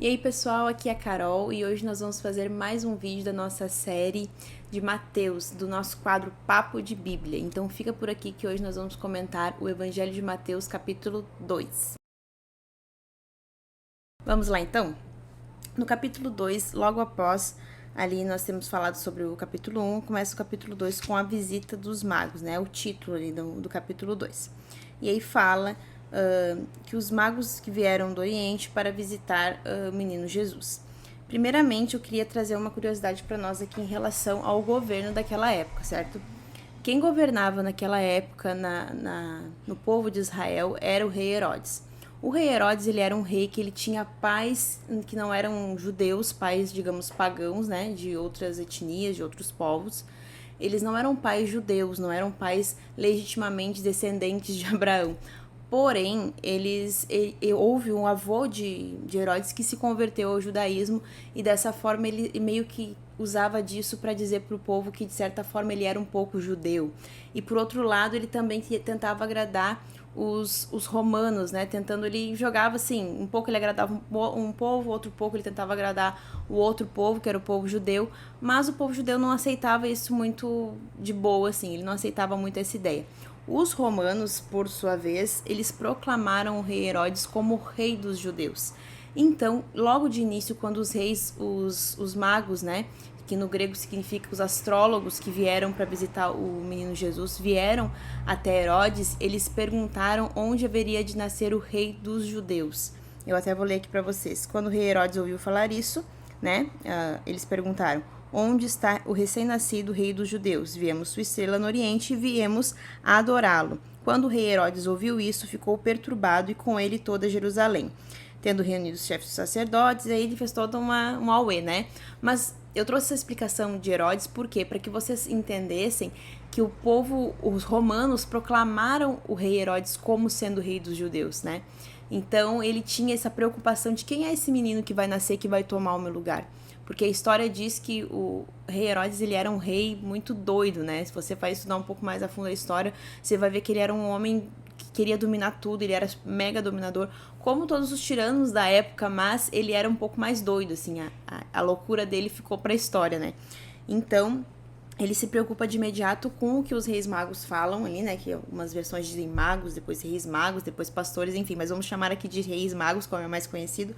E aí pessoal, aqui é a Carol e hoje nós vamos fazer mais um vídeo da nossa série de Mateus, do nosso quadro Papo de Bíblia. Então fica por aqui que hoje nós vamos comentar o Evangelho de Mateus, capítulo 2. Vamos lá então? No capítulo 2, logo após ali nós temos falado sobre o capítulo 1, começa o capítulo 2 com a visita dos magos, né? O título ali do capítulo 2. E aí fala que os magos que vieram do Oriente para visitar o menino Jesus. Primeiramente, eu queria trazer uma curiosidade para nós aqui em relação ao governo daquela época, certo? Quem governava naquela época no povo de Israel era o rei Herodes. O rei Herodes, ele era um rei que ele tinha pais que não eram judeus, pais, digamos, pagãos, né, de outras etnias, de outros povos. Eles não eram pais judeus, não eram pais legitimamente descendentes de Abraão. Porém, houve um avô de Herodes que se converteu ao judaísmo e dessa forma ele meio que usava disso para dizer para o povo que de certa forma ele era um pouco judeu. E por outro lado, ele também tentava agradar os romanos, né? Ele jogava assim, um pouco ele agradava um povo, outro pouco ele tentava agradar o outro povo, que era o povo judeu, mas o povo judeu não aceitava isso muito de boa, assim, ele não aceitava muito essa ideia. Os romanos, por sua vez, eles proclamaram o rei Herodes como rei dos judeus. Então, logo de início, quando os reis, os magos, né, que no grego significa os astrólogos que vieram para visitar o menino Jesus, vieram até Herodes, eles perguntaram onde haveria de nascer o rei dos judeus. Eu até vou ler aqui para vocês. Quando o rei Herodes ouviu falar isso, né, eles perguntaram: onde está o recém-nascido rei dos judeus? Viemos sua estrela no oriente e viemos adorá-lo. Quando o rei Herodes ouviu isso, ficou perturbado e com ele toda Jerusalém. Tendo reunido os chefes dos sacerdotes, aí ele fez toda um auê, né? Mas eu trouxe essa explicação de Herodes, por quê? Para que vocês entendessem que o povo, os romanos, proclamaram o rei Herodes como sendo o rei dos judeus, né? Então ele tinha essa preocupação de quem é esse menino que vai nascer, que vai tomar o meu lugar. Porque a história diz que o rei Herodes, ele era um rei muito doido, né? Se você vai estudar um pouco mais a fundo a história, você vai ver que ele era um homem que queria dominar tudo, ele era mega dominador, como todos os tiranos da época, mas ele era um pouco mais doido, assim, a loucura dele ficou pra história, né? Então, ele se preocupa de imediato com o que os reis magos falam ali, né? Que algumas versões dizem magos, depois reis magos, depois pastores, enfim, mas vamos chamar aqui de reis magos, como é mais conhecido.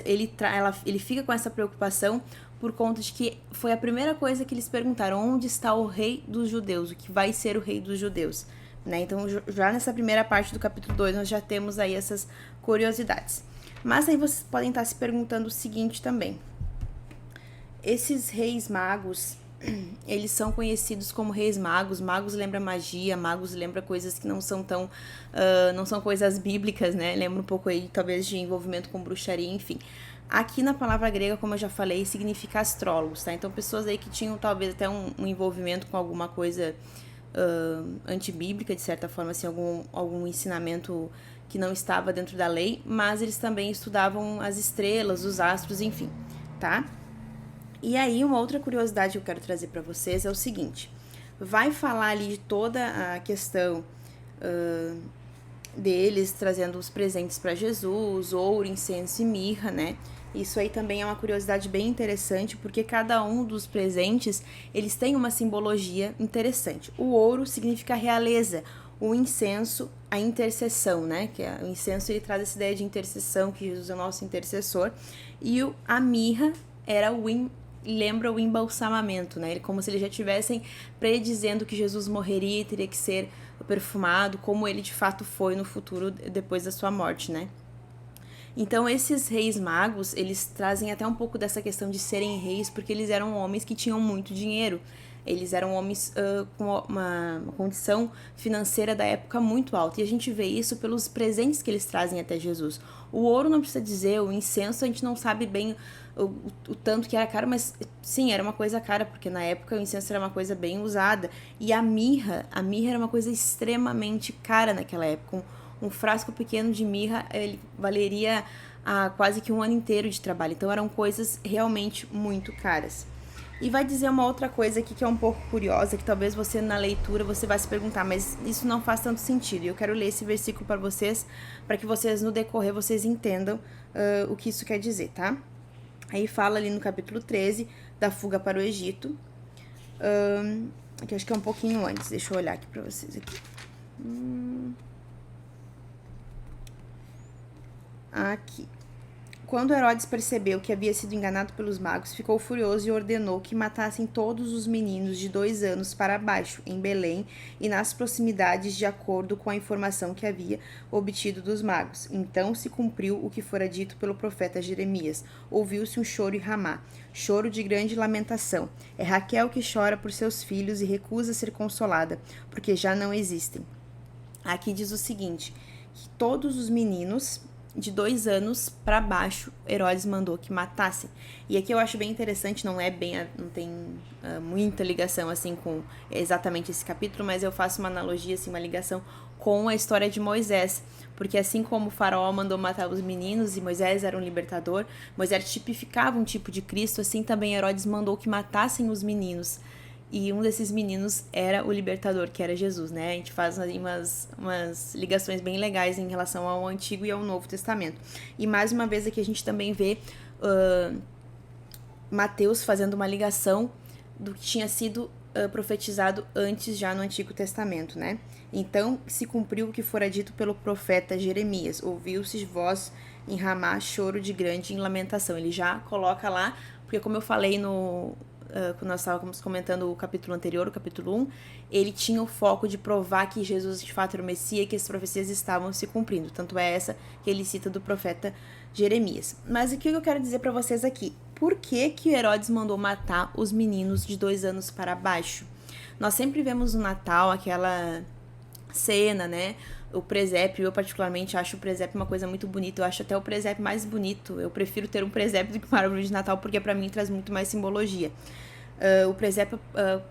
Ele fica com essa preocupação por conta de que foi a primeira coisa que eles perguntaram: onde está o rei dos judeus? O que vai ser o rei dos judeus? Né? Então, já nessa primeira parte do capítulo 2, nós já temos aí essas curiosidades. Mas aí vocês podem estar se perguntando o seguinte também: esses reis magos, eles são conhecidos como reis magos. Magos lembra magia, magos lembra coisas que não são tão não são coisas bíblicas, né? Lembra um pouco aí talvez de envolvimento com bruxaria, enfim. Aqui na palavra grega, como eu já falei, significa astrólogos, tá? Então pessoas aí que tinham talvez até um envolvimento com alguma coisa antibíblica, de certa forma, assim, algum ensinamento que não estava dentro da lei, mas eles também estudavam as estrelas, os astros, enfim, tá? E aí, uma outra curiosidade que eu quero trazer para vocês é o seguinte: vai falar ali de toda a questão deles trazendo os presentes para Jesus, ouro, incenso e mirra, né? Isso aí também é uma curiosidade bem interessante, porque cada um dos presentes, eles têm uma simbologia interessante. O ouro significa realeza, o incenso, a intercessão, né? Que o incenso, ele traz essa ideia de intercessão, que Jesus é o nosso intercessor, e a mirra lembra o embalsamamento, né? Como se eles já tivessem predizendo que Jesus morreria e teria que ser perfumado, como ele de fato foi no futuro, depois da sua morte, né? Então, esses reis magos, eles trazem até um pouco dessa questão de serem reis, porque eles eram homens que tinham muito dinheiro. Eles eram homens com uma condição financeira da época muito alta. E a gente vê isso pelos presentes que eles trazem até Jesus. O ouro não precisa dizer, o incenso a gente não sabe bem o tanto que era caro, mas sim, era uma coisa cara, porque na época o incenso era uma coisa bem usada. E a mirra era uma coisa extremamente cara naquela época. Um frasco pequeno de mirra, ele valeria quase que um ano inteiro de trabalho. Então eram coisas realmente muito caras. E vai dizer uma outra coisa aqui que é um pouco curiosa, que talvez você na leitura você vai se perguntar, mas isso não faz tanto sentido. E eu quero ler esse versículo para vocês, para que vocês no decorrer vocês entendam o que isso quer dizer, tá? Aí fala ali no capítulo 13 da fuga para o Egito. Aqui acho que é um pouquinho antes, deixa eu olhar aqui para vocês aqui. Aqui. Quando Herodes percebeu que havia sido enganado pelos magos, ficou furioso e ordenou que matassem todos os meninos de 2 anos para baixo, em Belém e nas proximidades, de acordo com a informação que havia obtido dos magos. Então se cumpriu o que fora dito pelo profeta Jeremias. Ouviu-se um choro em Ramá, choro de grande lamentação. É Raquel que chora por seus filhos e recusa ser consolada, porque já não existem. Aqui diz o seguinte, que todos os meninos de 2 anos para baixo, Herodes mandou que matassem. E aqui eu acho bem interessante, não tem muita ligação assim com exatamente esse capítulo, mas eu faço uma analogia, assim, uma ligação com a história de Moisés, porque assim como o faraó mandou matar os meninos e Moisés era um libertador, Moisés tipificava um tipo de Cristo, assim também Herodes mandou que matassem os meninos. E um desses meninos era o libertador, que era Jesus, né? A gente faz aí umas ligações bem legais em relação ao Antigo e ao Novo Testamento. E mais uma vez aqui a gente também vê Mateus fazendo uma ligação do que tinha sido profetizado antes já no Antigo Testamento, né? Então se cumpriu o que fora dito pelo profeta Jeremias. Ouviu-se voz em Ramá, choro de grande lamentação. Ele já coloca lá, porque como eu falei quando nós estávamos comentando o capítulo anterior, o capítulo 1, ele tinha o foco de provar que Jesus de fato era o Messias e que as profecias estavam se cumprindo. Tanto é essa que ele cita do profeta Jeremias. Mas o que eu quero dizer para vocês aqui? Por que Herodes mandou matar os meninos de 2 anos para baixo? Nós sempre vemos no Natal aquela cena, né? O presépio, eu particularmente acho o presépio uma coisa muito bonita. Eu acho até o presépio mais bonito. Eu prefiro ter um presépio do que uma árvore de Natal, porque pra mim traz muito mais simbologia. O presépio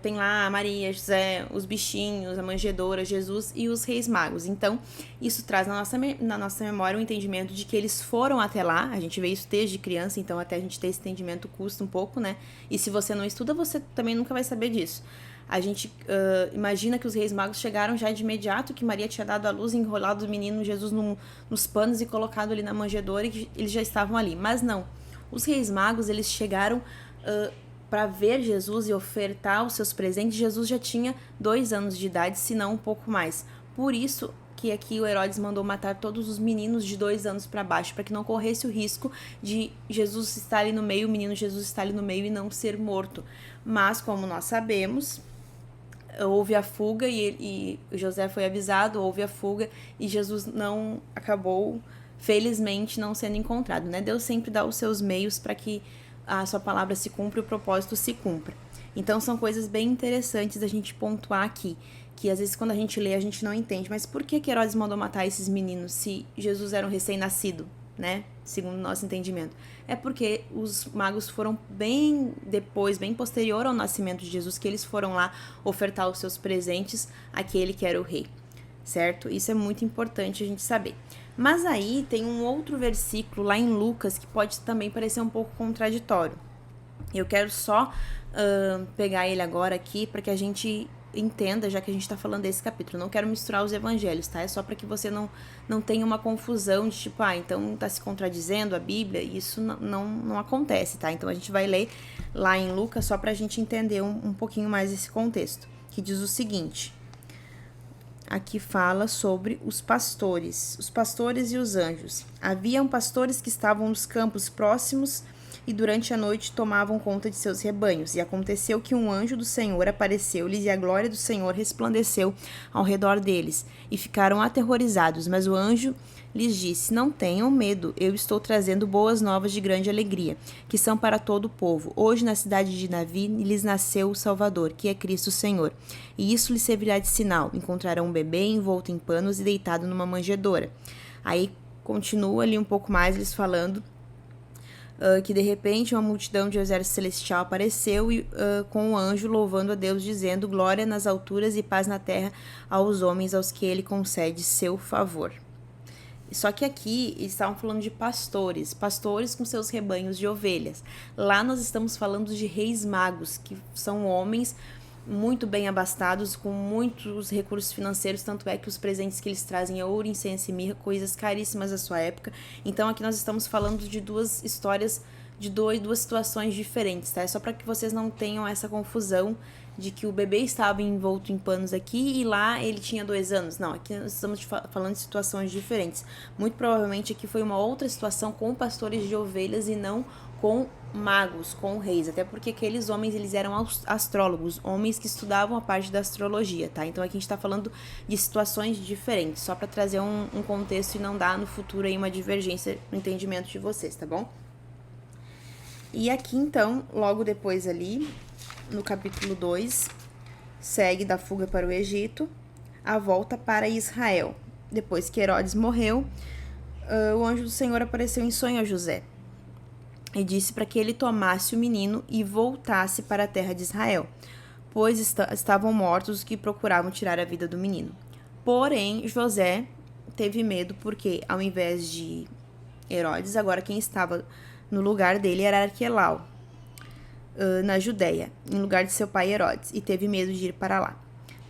tem lá a Maria, José, os bichinhos, a manjedoura, Jesus e os reis magos. Então, isso traz na nossa memória o entendimento de que eles foram até lá. A gente vê isso desde criança, então até a gente ter esse entendimento custa um pouco, né? E se você não estuda, você também nunca vai saber disso. A gente imagina que os reis magos chegaram já de imediato, que Maria tinha dado à luz, enrolado o menino Jesus nos panos e colocado ali na manjedoura e que eles já estavam ali. Mas não, os reis magos, eles chegaram para ver Jesus e ofertar os seus presentes. Jesus já tinha 2 anos de idade, se não um pouco mais. Por isso que aqui o Herodes mandou matar todos os meninos de 2 anos para baixo, para que não corresse o risco de Jesus estar ali no meio, o menino Jesus estar ali no meio e não ser morto. Mas, como nós sabemos, houve a fuga e José foi avisado, houve a fuga e Jesus não acabou, felizmente, não sendo encontrado, né? Deus sempre dá os seus meios para que a sua palavra se cumpra e o propósito se cumpra. Então são coisas bem interessantes da gente pontuar aqui, que às vezes quando a gente lê a gente não entende, mas por que Herodes mandou matar esses meninos se Jesus era um recém-nascido, né? Segundo o nosso entendimento. É porque os magos foram bem depois, bem posterior ao nascimento de Jesus, que eles foram lá ofertar os seus presentes àquele que era o rei, certo? Isso é muito importante a gente saber. Mas aí tem um outro versículo lá em Lucas que pode também parecer um pouco contraditório. Eu quero só pegar ele agora aqui para que a gente entenda, já que a gente está falando desse capítulo. Não quero misturar os evangelhos, tá? É só para que você não tenha uma confusão de tipo, então está se contradizendo a Bíblia. Isso não acontece, tá? Então a gente vai ler lá em Lucas só para a gente entender um pouquinho mais esse contexto, que diz o seguinte. Aqui fala sobre os pastores e os anjos. Haviam pastores que estavam nos campos próximos e durante a noite tomavam conta de seus rebanhos. E aconteceu que um anjo do Senhor apareceu-lhes e a glória do Senhor resplandeceu ao redor deles. E ficaram aterrorizados, mas o anjo lhes disse: não tenham medo, eu estou trazendo boas novas de grande alegria, que são para todo o povo. Hoje na cidade de Davi lhes nasceu o Salvador, que é Cristo Senhor. E isso lhes servirá de sinal: encontrarão um bebê envolto em panos e deitado numa manjedoura. Aí continua ali um pouco mais eles falando que de repente uma multidão de exército celestial apareceu com um anjo louvando a Deus, dizendo: glória nas alturas e paz na terra aos homens aos que ele concede seu favor. Só que aqui eles estavam falando de pastores com seus rebanhos de ovelhas. Lá nós estamos falando de reis magos, que são homens muito bem abastados, com muitos recursos financeiros, tanto é que os presentes que eles trazem é ouro, incenso e mirra, coisas caríssimas da sua época. Então aqui nós estamos falando de duas histórias, de duas situações diferentes, tá? É só para que vocês não tenham essa confusão de que o bebê estava envolto em panos aqui e lá ele tinha 2 anos. Não, aqui nós estamos falando de situações diferentes. Muito provavelmente aqui foi uma outra situação com pastores de ovelhas e não com magos, com reis, até porque aqueles homens, eles eram astrólogos, homens que estudavam a parte da astrologia, tá? Então aqui a gente tá falando de situações diferentes, só para trazer um contexto e não dar no futuro aí uma divergência no entendimento de vocês, tá bom? E aqui então, logo depois ali, no capítulo 2, segue da fuga para o Egito, a volta para Israel. Depois que Herodes morreu, o anjo do Senhor apareceu em sonho a José e disse para que ele tomasse o menino e voltasse para a terra de Israel, pois estavam mortos os que procuravam tirar a vida do menino. Porém, José teve medo porque, ao invés de Herodes, agora quem estava no lugar dele era Arquelau, na Judéia, em lugar de seu pai Herodes, e teve medo de ir para lá.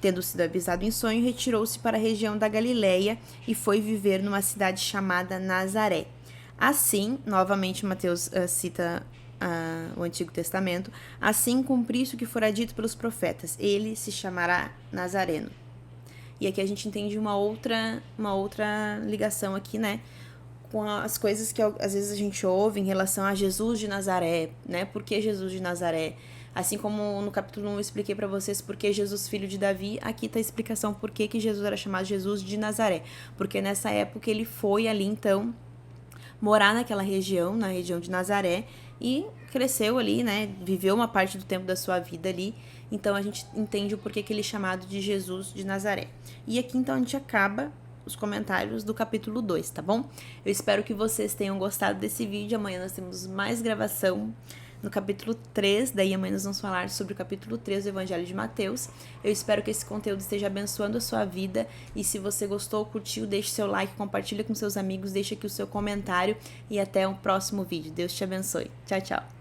Tendo sido avisado em sonho, retirou-se para a região da Galileia e foi viver numa cidade chamada Nazaré. Assim, novamente Mateus cita o Antigo Testamento, assim cumpriu-se o que fora dito pelos profetas, ele se chamará Nazareno. E aqui a gente entende uma outra ligação aqui, né, com as coisas que às vezes a gente ouve em relação a Jesus de Nazaré, né? Por que Jesus de Nazaré? Assim como no capítulo 1 eu expliquei para vocês por que Jesus, filho de Davi, aqui tá a explicação por que Jesus era chamado Jesus de Nazaré. Porque nessa época ele foi ali, então, morar naquela região, na região de Nazaré, e cresceu ali, né? Viveu uma parte do tempo da sua vida ali. Então a gente entende o porquê que ele é chamado de Jesus de Nazaré. E aqui então a gente acaba os comentários do capítulo 2, tá bom? Eu espero que vocês tenham gostado desse vídeo. Amanhã nós temos mais gravação no capítulo 3, daí amanhã nós vamos falar sobre o capítulo 3 do Evangelho de Mateus. Eu espero que esse conteúdo esteja abençoando a sua vida, e se você gostou, curtiu, deixe seu like, compartilha com seus amigos, deixa aqui o seu comentário, e até o próximo vídeo. Deus te abençoe. Tchau, tchau!